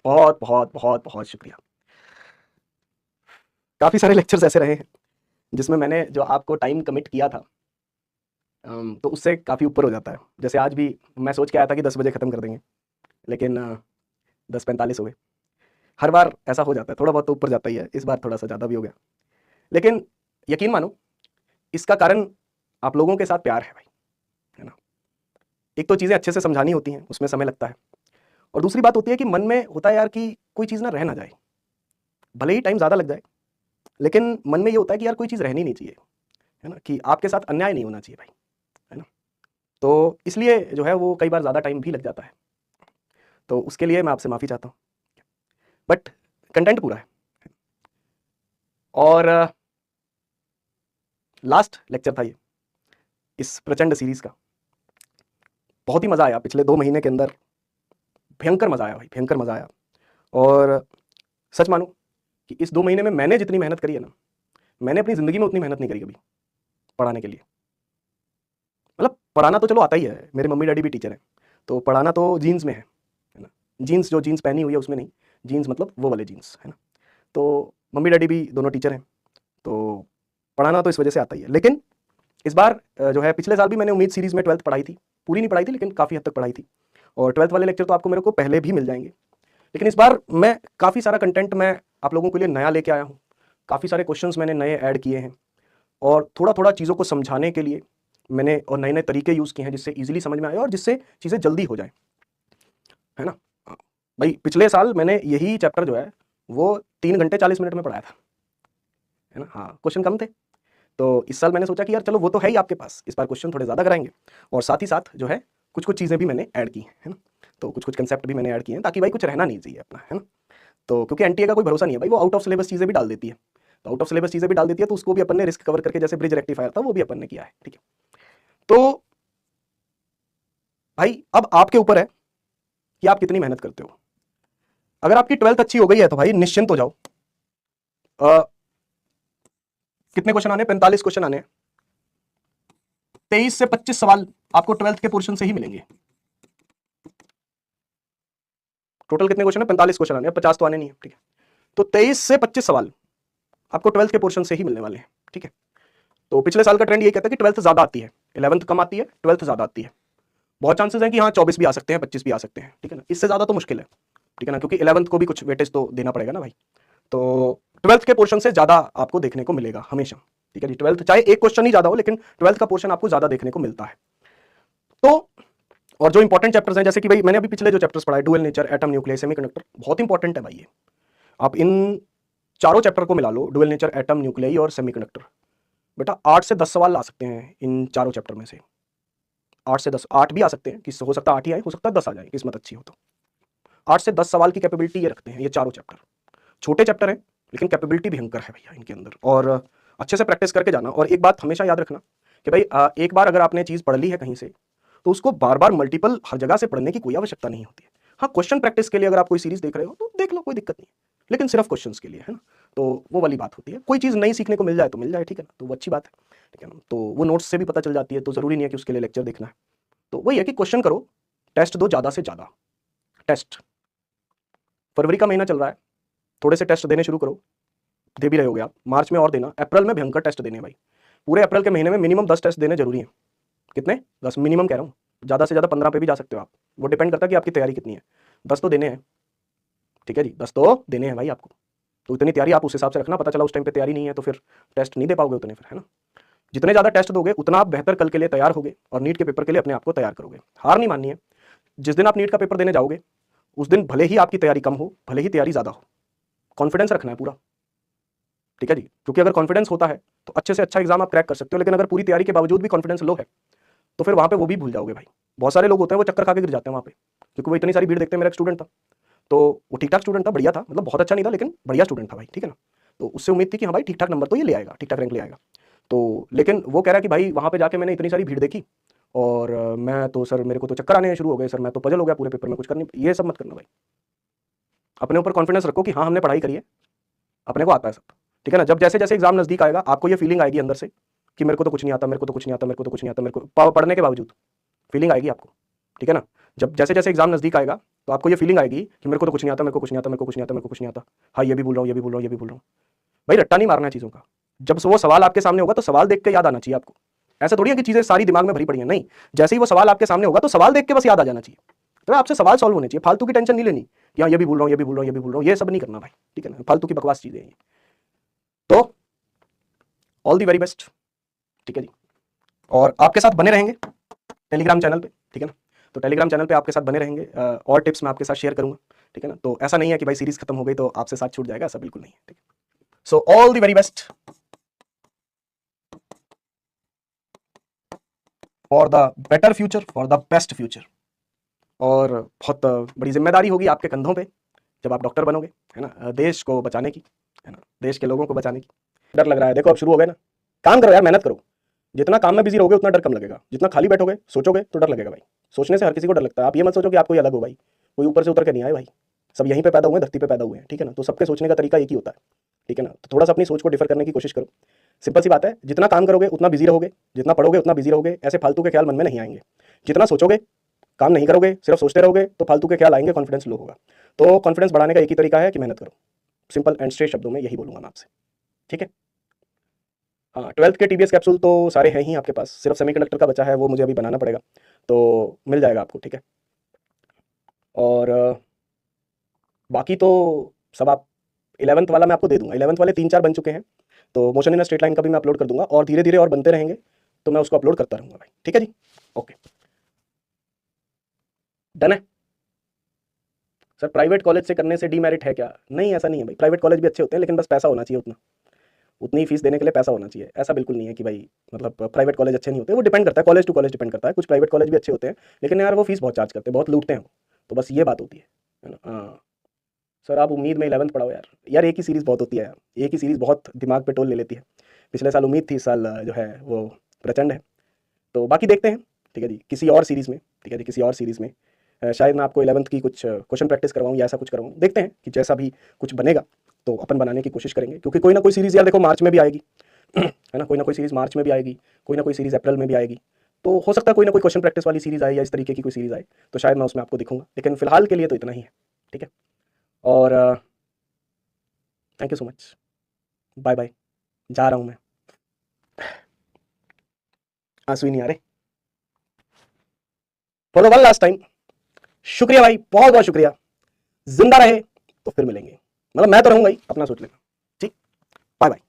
बहुत बहुत बहुत बहुत शुक्रिया। काफ़ी सारे लेक्चर्स ऐसे रहे हैं जिसमें मैंने जो आपको टाइम कमिट किया था तो उससे काफ़ी ऊपर हो जाता है। जैसे आज भी मैं सोच के आया था कि 10 बजे ख़त्म कर देंगे, लेकिन 10:45 हो गए। हर बार ऐसा हो जाता है, थोड़ा बहुत तो ऊपर जाता ही है, इस बार थोड़ा सा ज़्यादा भी हो गया। लेकिन यकीन मानो, इसका कारण आप लोगों के साथ प्यार है भाई, है ना। एक तो चीज़ें अच्छे से समझानी होती हैं, उसमें समय लगता है, और दूसरी बात होती है कि मन में होता है यार कि कोई चीज़ ना रह ना जाए, भले ही टाइम ज़्यादा लग जाए, लेकिन मन में ये होता है कि यार कोई चीज़ रहनी नहीं चाहिए, है ना, कि आपके साथ अन्याय नहीं होना चाहिए भाई, है ना। तो इसलिए जो है वो कई बार ज़्यादा टाइम भी लग जाता है, तो उसके लिए मैं आपसे माफ़ी चाहता हूँ, बट कंटेंट पूरा है। और लास्ट लेक्चर था ये इस प्रचंड सीरीज़ का। बहुत ही मज़ा आया पिछले 2 महीने के अंदर, भयंकर मज़ा आया भाई, भयंकर मज़ा आया। और सच मानो कि इस 2 महीने में मैंने जितनी मेहनत करी है ना, मैंने अपनी ज़िंदगी में उतनी मेहनत नहीं करी कभी पढ़ाने के लिए। मतलब पढ़ाना तो चलो आता ही है, मेरे मम्मी डैडी भी टीचर हैं, तो पढ़ाना तो जीन्स में है ना। जीन्स जो जीन्स पहनी हुई है उसमें नहीं, जीन्स मतलब वो वाले जीन्स, है ना। तो मम्मी डैडी भी दोनों टीचर हैं, तो पढ़ाना तो इस वजह से आता ही है। लेकिन इस बार जो है, पिछले साल भी मैंने उम्मीद सीरीज़ में 12th पढ़ाई थी, पूरी नहीं पढ़ाई थी लेकिन काफ़ी हद तक पढ़ाई थी, और 12th वाले लेक्चर तो आपको मेरे को पहले भी मिल जाएंगे। लेकिन इस बार मैं काफ़ी सारा कंटेंट मैं आप लोगों के लिए नया लेके आया हूँ, काफ़ी सारे क्वेश्चंस मैंने नए ऐड किए हैं, और थोड़ा-थोड़ा चीज़ों को समझाने के लिए मैंने और नए-नए तरीके यूज़ किए हैं जिससे ईज़िली समझ में आए और जिससे चीज़ें जल्दी हो जाएँ, है ना? भाई पिछले साल मैंने यही चैप्टर जो है वो 3 घंटे 40 मिनट में पढ़ाया था, है ना? हाँ, क्वेश्चन कम थे। तो इस साल मैंने सोचा कि यार चलो वो तो है ही आपके पास, इस बार क्वेश्चन थोड़े ज़्यादा कराएँगे, और साथ ही साथ जो है कुछ-कुछ चीज़ें भी मैंने ऐड की हैं, है ना? तो कुछ-कुछ कंसेप्ट भी मैंने ऐड किए हैं ताकि भाई कुछ रहना नहीं चाहिए अपना, है ना? तो क्योंकि एनटीए का कोई भरोसा नहीं है भाई, वो आउट ऑफ सिलेबस चीज़ें भी डाल देती है। तो आउट ऑफ सिलेबस चीज़ें भी डाल देती है, तो उसको भी अपन ने रिस्क कवर करके, जैसे ब्रिज रेक्टिफायर था वो भी अपन ने किया है, ठीक है। तो भाई अब आपके ऊपर है कि आप कितनी मेहनत करते हो। अगर आपकी 12th अच्छी हो गई है तो भाई निश्चिंत हो जाओ। कितने क्वेश्चन आने? 45 क्वेश्चन आने हैं। 23 से 25 सवाल आपको 12th के पोर्शन से ही मिलेंगे। टोटल कितने क्वेश्चन है? 45 क्वेश्चन आने हैं, 50 तो आने नहीं है, ठीक है। तो 23 से 25 सवाल आपको 12th के पोर्शन से ही मिलने वाले हैं, ठीक है। तो पिछले साल का ट्रेंड ये कहता है कि 12th ज्यादा आती है, 11th कम आती है, 12th ज्यादा आती है। बहुत चांसेस हैं कि हाँ 24 भी आ सकते हैं, 25 भी आ सकते हैं, ठीक है ना। इससे ज्यादा तो मुश्किल है, ठीक है ना, क्योंकि 11th को भी कुछ वेटेज तो देना पड़ेगा ना भाई। तो 12th के पोर्शन से ज्यादा आपको देखने को मिलेगा हमेशा, ठीक है जी। 12th चाहे एक क्वेश्चन ही ज्यादा हो, लेकिन 12th का पोर्शन आपको ज्यादा देखने को मिलता है। तो और जो इंपॉर्टेंट चैप्टर्स हैं, जैसे कि भाई मैंने अभी पिछले जो चैप्टर्स पढ़ाए, dual nature, atom, nucleus, semiconductor, बहुत इंपॉर्टेंट है भाई ये। आप इन चारों चैप्टर को मिला लो, डुअल नेचर, एटम, न्यूक्लियस और सेमीकंडक्टर, बेटा 8 से 10 सवाल ला सकते हैं इन चारों चैप्टर में से। 8 से 10, 8 भी आ सकते हैं, किस हो सकता है 8 ही आए, हो सकता है 10 आ जाए, किस्मत अच्छी हो तो। 8 से 10 सवाल की कैपेबिलिटी ये रखते हैं ये चारों चैप्टर। छोटे चैप्टर हैं लेकिन कैपेबिलिटी भयंकर है भैया इनके अंदर, और अच्छे से प्रैक्टिस करके जाना। और एक बात हमेशा याद रखना कि भाई एक बार अगर आपने चीज़ पढ़ ली है कहीं से, तो उसको बार बार मल्टीपल हर जगह से पढ़ने की कोई आवश्यकता नहीं होती है। हाँ, क्वेश्चन प्रैक्टिस के लिए अगर आप कोई सीरीज देख रहे हो तो देख लो, कोई दिक्कत नहीं है, लेकिन सिर्फ क्वेश्चंस के लिए, है ना। तो वो वाली बात होती है, कोई चीज़ नई सीखने को मिल जाए तो मिल जाए, ठीक है ना, तो वो अच्छी बात है, ठीक है ना। तो वो नोट्स से भी पता चल जाती है, तो ज़रूरी नहीं है कि उसके लिए लेक्चर देखना है। तो वही है कि क्वेश्चन करो, टेस्ट दो ज़्यादा से ज़्यादा। टेस्ट, फरवरी का महीना चल रहा है, थोड़े से टेस्ट देने शुरू करो, दे भी रहे होगे आप, मार्च में और देना, अप्रैल में भयंकर टेस्ट देने भाई। पूरे अप्रैल के महीने में मिनिमम 10 टेस्ट देने जरूरी है। कितने? 10 मिनिमम कह रहा हूँ, ज़्यादा से ज़्यादा 15 पे भी जा सकते हो आप, वो डिपेंड करता है कि आपकी तैयारी कितनी है। 10 तो देने हैं, ठीक है जी, 10 तो देने हैं भाई आपको। तो इतनी तैयारी आप उस हिसाब से रखना, पता चला उस टाइम पे तैयारी नहीं है तो फिर टेस्ट नहीं दे पाओगे उतने, फिर, है ना। जितने ज़्यादा टेस्ट दोगे उतना आप बेहतर कल के लिए तैयार होगे और नीट के पेपर के लिए अपने आप को तैयार करोगे। हार नहीं माननी है। जिस दिन आप नीट का पेपर देने जाओगे उस दिन भले ही आपकी तैयारी कम हो, भले ही तैयारी ज़्यादा हो, कॉन्फिडेंस रखना है पूरा, ठीक है जी। क्योंकि अगर कॉन्फिडेंस होता है तो अच्छे से अच्छा एग्जाम आप क्रैक कर सकते हो, लेकिन अगर पूरी तैयारी के बावजूद भी कॉन्फिडेंस लो है तो फिर वहाँ पे वो भी भूल जाओगे भाई। बहुत सारे लोग होते हैं वो चक्कर खा के गिर जाते हैं वहाँ पे, क्योंकि वो इतनी सारी भीड़ देखते हैं। मेरा एक स्टूडेंट था, तो वो ठीक ठाक स्टूडेंट था, बढ़िया था, मतलब बहुत अच्छा नहीं था लेकिन बढ़िया स्टूडेंट था भाई, ठीक है ना। तो उससे उम्मीद थी कि हाँ भाई ठीक ठाक नंबर तो ये ले आएगा, ठीक ठाक रैंक ले आएगा। तो लेकिन वो कह रहा है कि भाई वहाँ पे जाके मैंने इतनी सारी भीड़ देखी और मैं तो सर मेरे को तो चक्कर आने शुरू हो गए सर, मैं तो पजल हो गया पूरे पेपर में, कुछ करने। ये सब मत करना भाई, अपने ऊपर कॉन्फिडेंस रखो कि हाँ हमने पढ़ाई करी है, अपने को आता है सब, ठीक है ना। जब जैसे जैसे एग्जाम नजदीक आएगा आपको ये फीलिंग आएगी अंदर से कि मेरे को तो कुछ नहीं आता, मेरे को तो कुछ नहीं आता, मेरे को तो कुछ नहीं आता, मेरे को पढ़ने के बावजूद फीलिंग आएगी आपको, ठीक है ना। जब जैसे जैसे एग्जाम नजदीक आएगा तो आपको ये फीलिंग आएगी कि मेरे को तो कुछ नहीं आता, मेरे को कुछ नहीं आता, मेरे को कुछ नहीं आता, मेरे को कुछ नहीं आता, हाँ ये भी भूल रहा हूँ, ये भी भूल रहा हूँ, ये भी भूल रहा हूँ। भाई रट्टा नहीं मारना है चीज़ों का। जब वो सवाल आपके सामने होगा तो सवाल देख के याद आना चाहिए आपको। ऐसा थोड़ी है कि चीज़ें सारी दिमाग में भरी पड़ी हैं, नहीं। जैसे ही वो सवाल आपके सामने होगा तो सवाल देख के बस याद आ जाना चाहिए। तो आपसे सवाल सॉल्व होने चाहिए, फालतू की टेंशन नहीं लेनी कि हाँ ये भी भूल रहा हूँ, ये भी भूल रहा हूँ, ये भी भूल रहा हूँ, ये सब नहीं करना भाई, ठीक है ना, फालतू की बकवास चीज़ें हैं। तो ऑल दी वेरी बेस्ट, ठीक है जी। और आपके साथ बने रहेंगे टेलीग्राम चैनल पे, ठीक है ना। तो टेलीग्राम चैनल पे आपके साथ बने रहेंगे, और टिप्स मैं आपके साथ शेयर करूंगा, ठीक है ना। तो ऐसा नहीं है कि भाई सीरीज खत्म हो गई तो आपसे साथ छूट जाएगा, ऐसा बिल्कुल नहीं है, ठीक है। So all the very best for the better future, for the best future. और बहुत बड़ी जिम्मेदारी होगी आपके कंधों पे जब आप डॉक्टर बनोगे, है ना, देश को बचाने की, है ना, देश के लोगों को बचाने की। डर लग रहा है, देखो अब शुरू हो गए ना, काम करो यार, मेहनत करो। जितना काम में बिजी रहोगे उतना डर कम लगेगा, जितना खाली बैठोगे सोचोगे तो डर लगेगा भाई। सोचने से हर किसी को डर लगता है। आप ये मत सोचो कि आप कोई अलग हो भाई, कोई ऊपर से उतर के नहीं आए भाई, सब यहीं पे पैदा हुए हैं, धरती पे पैदा हुए हैं, ठीक है ना। तो सबके सोचने का तरीका एक ही होता है, ठीक है ना। तो थोड़ा सा अपनी सोच को डिफर करने की कोशिश करो। सिंपल सी बात है, जितना काम करोगे उतना बिजी रहोगे, जितना पढ़ोगे उतना बिजी रहोगे, ऐसे फालतू के ख्याल मन में नहीं आएंगे। जितना सोचोगे, काम नहीं करोगे, सिर्फ सोचते रहोगे तो फालतू के ख्याल आएंगे, कॉन्फिडेंस लो होगा। तो कॉन्फिडेंस बढ़ाने का एक ही तरीका है कि मेहनत करो। सिंपल एंड स्ट्रेट शब्दों में यही बोलूंगा मैं आपसे, ठीक है। हाँ, 12th के टीबीएस कैप्सूल तो सारे हैं ही आपके पास, सिर्फ सेमीकंडक्टर का बचा है, वो मुझे अभी बनाना पड़ेगा, तो मिल जाएगा आपको, ठीक है। और बाकी तो सब आप 11th वाला मैं आपको दे दूंगा। 11th वाले 3-4 बन चुके हैं, तो मोशन इन स्ट्रेट लाइन का भी मैं अपलोड कर दूंगा, और धीरे धीरे और बनते रहेंगे, तो मैं उसको अपलोड करता रहूंगा भाई, ठीक है जी। ओके, डन है सर। प्राइवेट कॉलेज से करने से डीमेरिट है क्या? नहीं, ऐसा नहीं है भाई, प्राइवेट कॉलेज भी अच्छे होते हैं, लेकिन बस पैसा होना चाहिए उतना, उतनी फीस देने के लिए पैसा होना चाहिए। ऐसा बिल्कुल नहीं है कि भाई मतलब प्राइवेट कॉलेज अच्छे नहीं होते, वो डिपेंड करता है, कॉलेज टू कॉलेज डिपेंड करता है। कुछ प्राइवेट कॉलेज भी अच्छे होते हैं, लेकिन यार वो फीस बहुत चार्ज करते हैं, बहुत लूटते हैं वो, तो बस ये बात होती है ना। हाँ सर, आप उम्मीद में 11th पढ़ाओ यार। यार एक ही सीरीज़ बहुत होती है यार, एक ही सीरीज़ बहुत दिमाग पे टोल ले लेती है। पिछले साल उम्मीद थी, इस साल जो है वो प्रचंड है। तो बाकी देखते हैं, ठीक है जी, किसी और सीरीज़ में, ठीक है जी, किसी और सीरीज़ में शायद मैं आपको 11th की कुछ क्वेश्चन प्रैक्टिस करवाऊँ या ऐसा कुछ करवाऊँ। देखते हैं कि जैसा भी कुछ बनेगा तो अपन बनाने की कोशिश करेंगे, क्योंकि कोई ना कोई सीरीज़ यार देखो मार्च में भी आएगी है ना, कोई ना कोई सीरीज़ मार्च में भी आएगी, कोई ना कोई सीरीज़ अप्रैल में भी आएगी। तो हो सकता है कोई ना कोई क्वेश्चन प्रैक्टिस वाली सीरीज़ आए या इस तरीके की कोई सीरीज़ आए, तो शायद मैं उसमें आपको दिखूंगा, लेकिन फिलहाल के लिए तो इतना ही है, ठीक है। और thank you so much, bye bye, जा रहा हूँ मैं। आंसू ही नहीं आ रहे। For the one last time, शुक्रिया भाई, बहुत बहुत शुक्रिया। जिंदा रहे तो फिर मिलेंगे, मतलब मैं तो रहूंगा ही, अपना सोच लेना, ठीक। Bye bye.